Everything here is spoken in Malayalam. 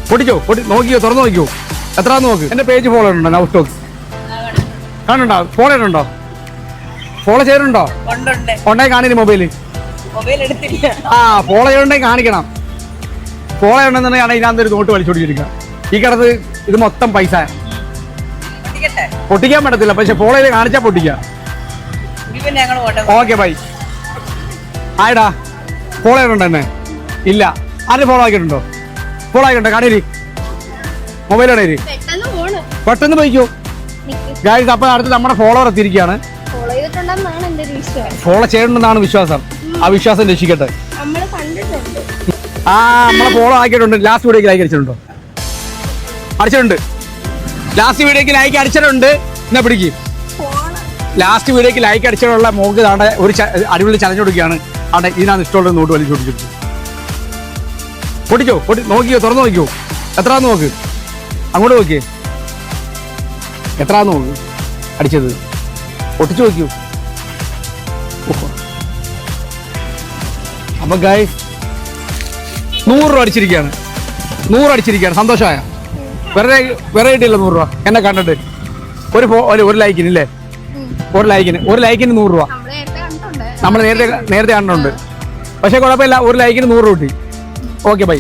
പൊട്ടിക്കോ നോക്കിയോ തുറന്നു നോക്കിയോ എത്രാന്ന് നോക്ക്. എന്റെ പേജ് ഫോളോ ഉണ്ടോ നൗ സ്റ്റോക്സ് കാണുന്നുണ്ടോ? ഫോളോ ചെയ്യണുണ്ടോ? ഫോളോ ചെയ്തിട്ടുണ്ടോ? ഉണ്ടായി കാണില്ല മൊബൈല്. ആ ഫോളോ ചെയ്യണ്ടേ കാണിക്കണം. ഫോളോ ചെയ്യണമെന്നുണ്ടെങ്കിൽ ഇതിനകത്ത് ഒരു നോട്ട് വലിച്ചോടിച്ചിരിക്കുക. ഈ കിടന്ന് ഇത് മൊത്തം പൈസ പൊട്ടിക്കാൻ പറ്റത്തില്ല, പക്ഷെ ഫോളോ ചെയ്ത് കാണിച്ചാൽ പൊട്ടിക്കാം. Okay bye. ആയിടാ ഫോളോ ചെയ്യണുണ്ടോ എന്നെ? ഇല്ല. ആരും ഫോളോ ആക്കിയിട്ടുണ്ടോ? ഫോളോ ആക്കിയിട്ടുണ്ടോ? കാണേരി മൊബൈൽ കാണേരി പെട്ടെന്ന് പോയിക്കോ ഗായ്സ്. അപ്പൊ അടുത്ത് നമ്മുടെ ഫോളോവർ എത്തിയിരിക്കുകയാണ്. ഫോളോ ചെയ്യണമെന്നാണ് വിശ്വാസം. ആ വിശ്വാസം രക്ഷിക്കട്ടെ. ആ നമ്മളെ ഫോളോ ആക്കിയിട്ടുണ്ട്. ലാസ്റ്റ് വീഡിയോക്ക് ലൈക്ക് അടിച്ചിട്ടുണ്ടോ? അടിച്ചിട്ടുണ്ട്. ലാസ്റ്റ് വീഡിയോക്ക് ലൈക്ക് അടിച്ചിട്ടുണ്ട്. എന്നാ പിടിക്കും. ലാസ്റ്റ് വീഡിയോക്ക് ലൈക്ക് അടിച്ചിട്ടുള്ള മോക്ക് താണ്ടെ ഒരു അടിപൊളി ചലഞ്ച് കൊടുക്കുകയാണ്. അവിടെ ഇതിനകത്ത് ഇഷ്ടമുള്ള നോട്ട് വലിച്ചു പൊട്ടിച്ചിട്ട് പൊട്ടിക്കോ നോക്കിയോ തുറന്നു നോക്കിയോ എത്രാന്ന് നോക്ക്. അങ്ങോട്ട് നോക്കിയേ എത്രാന്ന് നോക്ക്. അടിച്ചത് പൊട്ടിച്ചു നോക്കിയോ. അപ്പൊ ഗൈസ് 100 രൂപ അടിച്ചിരിക്കുകയാണ്. 100 അടിച്ചിരിക്കുകയാണ്. സന്തോഷമായ വെറുതെ കിട്ടിയില്ല 100 രൂപ എന്നെ കണ്ടിട്ട്. ഒരു ലൈക്കിന് ഇല്ലേ? ഒരു ലൈക്കിന് 100 രൂപ നമ്മൾ നേരത്തെ കണ്ടിട്ടുണ്ട്. പക്ഷെ കുഴപ്പമില്ല, ഒരു ലൈക്കിന് 100 രൂപ കിട്ടി. Okay bye.